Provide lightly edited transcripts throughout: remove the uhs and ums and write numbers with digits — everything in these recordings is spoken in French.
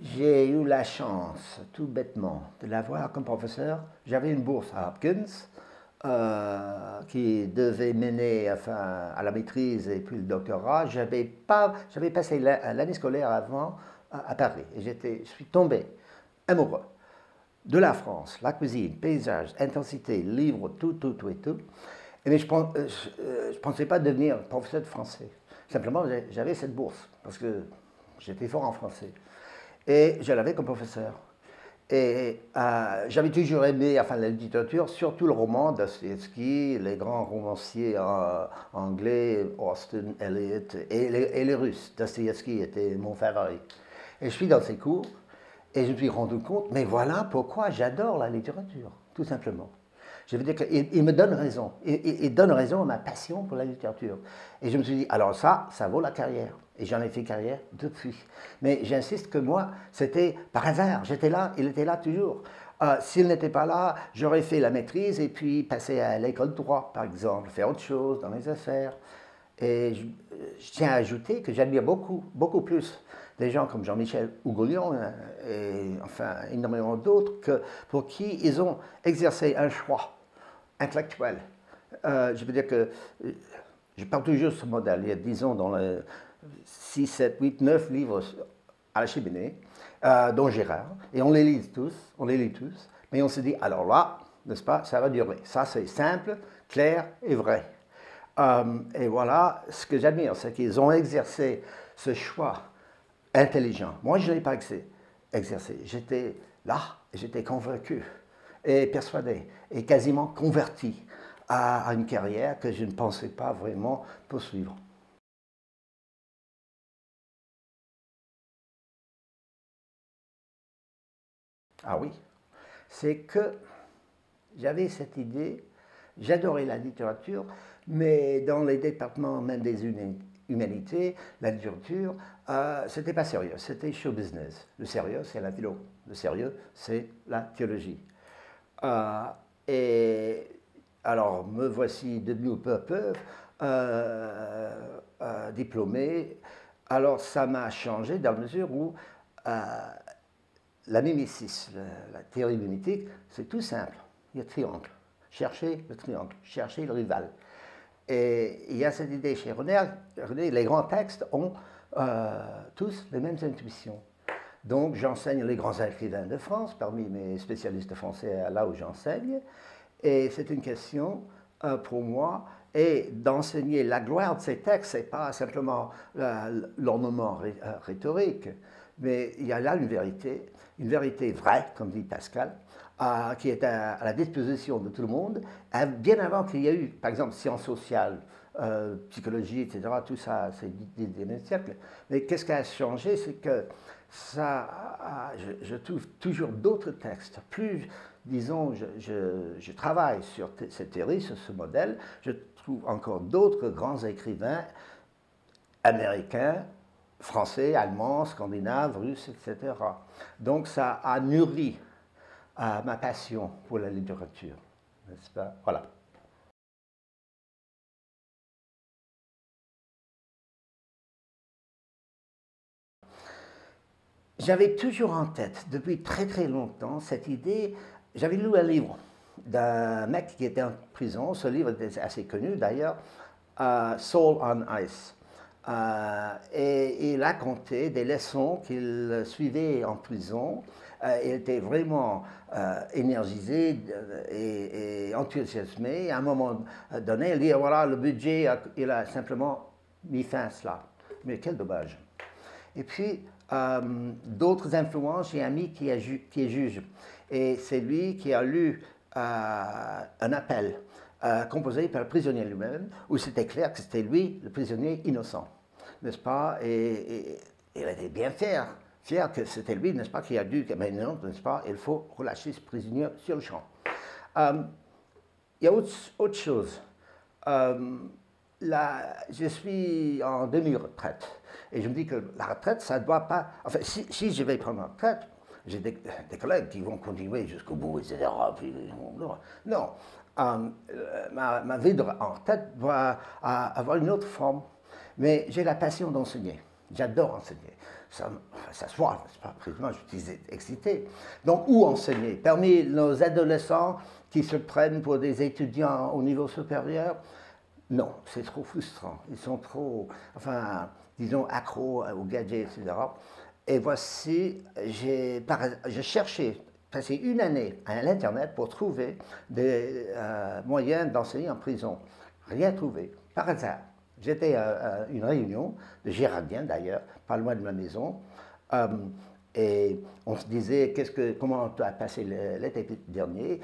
J'ai eu la chance, tout bêtement, de l'avoir comme professeur. J'avais une bourse à Hopkins qui devait mener enfin, à la maîtrise et puis le doctorat. J'avais passé l'année scolaire avant à Paris et je suis tombé amoureux de la France, la cuisine, paysage, intensité, livres, tout et tout. Mais je ne pensais pas devenir professeur de français. Simplement, j'avais cette bourse parce que j'étais fort en français. Et je l'avais comme professeur. Et j'avais toujours aimé enfin, la littérature, surtout le roman Dostoevsky, les grands romanciers anglais, Austen, Eliot et les Russes. Dostoevsky était mon favori. Et je suis dans ces cours et je me suis rendu compte, mais voilà pourquoi j'adore la littérature, tout simplement. Je veux dire qu'il me donne raison. Il donne raison à ma passion pour la littérature. Et je me suis dit, alors ça vaut la carrière. Et j'en ai fait carrière depuis. Mais j'insiste que moi, c'était par hasard. J'étais là, il était là toujours. S'il n'était pas là, j'aurais fait la maîtrise et puis passé à l'école de droit, par exemple, faire autre chose dans les affaires. Et je tiens à ajouter que j'admire beaucoup plus des gens comme Jean-Michel Hougoullion et enfin énormément d'autres pour qui ils ont exercé un choix intellectuel. Je veux dire que je parle toujours de ce modèle. Il y a, disons, dans les 6, 7, 8, 9 livres à la cheminée, dont Gérard, et on les lit tous, mais on se dit, alors là, n'est-ce pas, ça va durer. Ça, c'est simple, clair et vrai. Et voilà, ce que j'admire, c'est qu'ils ont exercé ce choix intelligent. Moi, je ne l'ai pas exercé. J'étais là, j'étais convaincu et persuadé et quasiment converti à une carrière que je ne pensais pas vraiment poursuivre. Ah oui, c'est que j'avais cette idée, j'adorais la littérature, mais dans les départements même des humanités, la littérature, c'était pas sérieux, c'était show business. Le sérieux, c'est la philo. Le sérieux, c'est la théologie. Euh, et alors, me voici devenu peu à peu diplômé. Alors, ça m'a changé dans la mesure où la mimésis, la théorie mimétique, c'est tout simple. Il y a un triangle. Cherchez le triangle, cherchez le rival. Et il y a cette idée chez René, les grands textes ont tous les mêmes intuitions. Donc j'enseigne les grands écrivains de France, parmi mes spécialistes français là où j'enseigne, et c'est une question pour moi, et d'enseigner la gloire de ces textes, ce n'est pas simplement l'ornement rhétorique, mais il y a là une vérité vraie, comme dit Pascal, qui est à la disposition de tout le monde, bien avant qu'il y ait eu, par exemple, sciences sociales, psychologie, etc., tout ça, c'est du XIXe siècle. Mais qu'est-ce qui a changé, c'est que je trouve toujours d'autres textes. Plus, disons, je travaille sur cette théorie, sur ce modèle, je trouve encore d'autres grands écrivains américains, français, allemands, scandinaves, russes, etc. Donc ça a nourri ma passion pour la littérature, n'est-ce pas? Voilà. J'avais toujours en tête, depuis très longtemps, cette idée. J'avais lu un livre d'un mec qui était en prison. Ce livre était assez connu d'ailleurs, Soul on Ice. Et il racontait des leçons qu'il suivait en prison. Il était vraiment énergisé et enthousiasmé. À un moment donné, il dit voilà, le budget, il a simplement mis fin à cela. Mais quel dommage. Et puis, d'autres influences, j'ai un ami qui est juge. Et c'est lui qui a lu un appel composé par le prisonnier lui-même, où c'était clair que c'était lui, le prisonnier innocent. N'est-ce pas? Et il était bien fier que c'était lui, n'est-ce pas, qui a dû, mais non, n'est-ce pas, il faut relâcher ce prisonnier sur le champ. Euh, il y a autre chose. Euh, Là, je suis en demi-retraite. Et je me dis que la retraite, ça ne doit pas. Enfin, si je vais prendre ma retraite, j'ai des collègues qui vont continuer jusqu'au bout, etc. Puis, non. Ma vie en retraite doit avoir une autre forme. Mais j'ai la passion d'enseigner. J'adore enseigner. Ça se voit, n'est-ce pas? Précisément, je suis excité. Donc, où enseigner? Parmi nos adolescents qui se prennent pour des étudiants au niveau supérieur, non, c'est trop frustrant. Ils sont trop, enfin, disons, accros aux gadgets, etc. Et voici, j'ai cherché, passé une année à l'Internet pour trouver des moyens d'enseigner en prison. Rien trouvé, par hasard. J'étais à une réunion de Gérardien d'ailleurs, pas loin de ma maison, et on se disait comment tu as passé l'été dernier.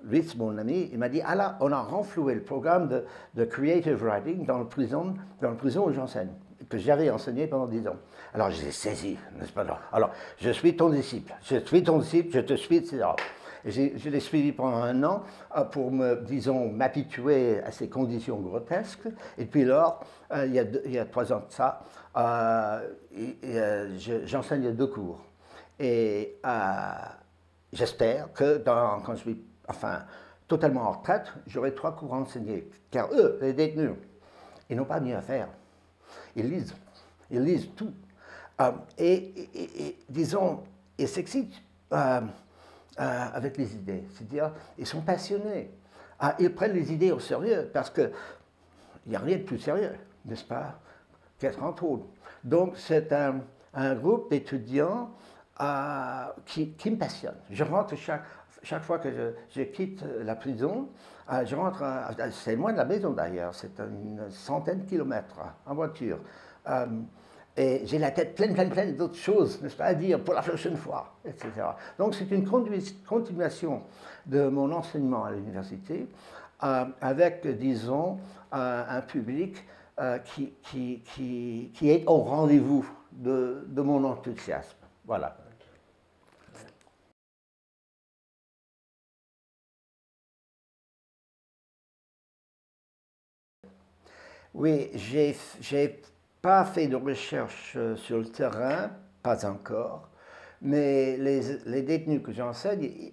Ritz, mon ami, il m'a dit, ah là, on a renfloué le programme de creative writing dans la prison où j'enseigne, que j'avais enseigné pendant 10 ans. Alors je l'ai saisi, n'est-ce pas? Alors, je suis ton disciple, je te suis, etc. Je l'ai suivi pendant un an pour disons, m'habituer à ces conditions grotesques. Et puis alors, il y a 3 ans de ça, j'enseigne 2 cours. Et j'espère que quand je suis totalement en retraite, j'aurai 3 cours à enseigner. Car eux, les détenus, ils n'ont pas mieux à faire. Ils lisent tout. Disons, ils s'excitent avec les idées. C'est-à-dire, ils sont passionnés. Ils prennent les idées au sérieux parce qu'il n'y a rien de plus sérieux, n'est-ce pas, qu'être en taule. Donc, c'est un groupe d'étudiants qui me passionne. Je rentre chaque fois que je quitte la prison, je rentre, c'est loin de la maison d'ailleurs, c'est une centaine de kilomètres en voiture. Et j'ai la tête pleine d'autres choses, n'est-ce pas, à dire pour la prochaine fois, etc. Donc c'est une continuation de mon enseignement à l'université avec, disons, un public qui est au rendez-vous de mon enthousiasme. Voilà. Oui, j'ai pas fait de recherche sur le terrain, pas encore, mais les détenus que j'enseigne,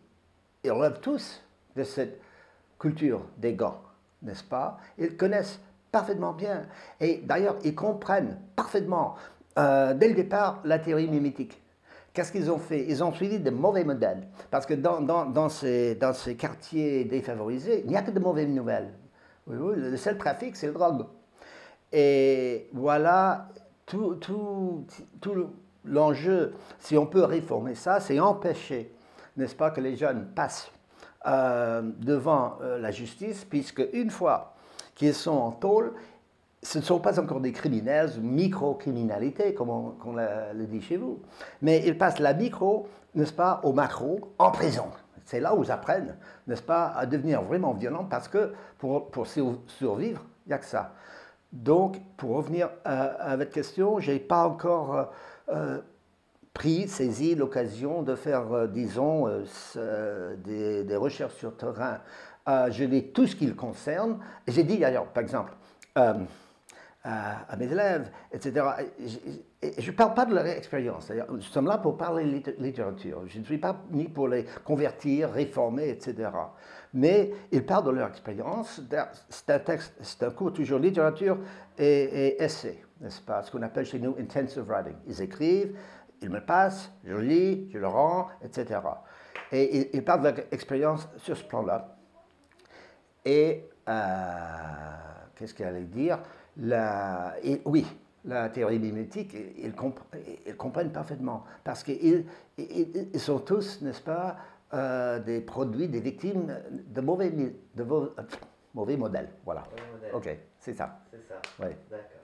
ils relèvent tous de cette culture des gants, n'est-ce pas? Ils connaissent parfaitement bien. Et d'ailleurs, ils comprennent parfaitement, dès le départ, la théorie mimétique. Qu'est-ce qu'ils ont fait? Ils ont suivi de mauvais modèles. Parce que dans ces quartiers défavorisés, il n'y a que de mauvaises nouvelles. Oui, oui, le seul trafic, c'est le drogue. Et voilà tout l'enjeu, si on peut réformer ça, c'est empêcher, n'est-ce pas, que les jeunes passent devant la justice, puisque une fois qu'ils sont en tôle, ce ne sont pas encore des criminels, micro-criminalité, comme on le dit chez vous, mais ils passent la micro, n'est-ce pas, au macro, en prison. C'est là où ils apprennent, n'est-ce pas, à devenir vraiment violents, parce que pour survivre, il n'y a que ça. Donc, pour revenir à votre question, je n'ai pas encore saisi l'occasion de faire, disons, des recherches sur terrain. Je lis tout ce qui le concerne. J'ai dit d'ailleurs, par exemple, à mes élèves, etc. Je ne parle pas de leur expérience. Nous sommes là pour parler littérature. Je ne suis pas ni pour les convertir, réformer, etc. Mais ils parlent de leur expérience. C'est un cours toujours littérature et essai, n'est-ce pas? Ce qu'on appelle chez nous intensive writing. Ils écrivent, ils me passent, je lis, je le rends, etc. Et ils parlent de leur expérience sur ce plan-là. Et qu'est-ce qu'il allait dire? Oui, la théorie mimétique, ils comprennent parfaitement, parce qu'ils sont tous, n'est-ce pas, des produits, des victimes de mauvais modèles. Voilà. Ok, c'est ça. C'est ça. Oui. D'accord.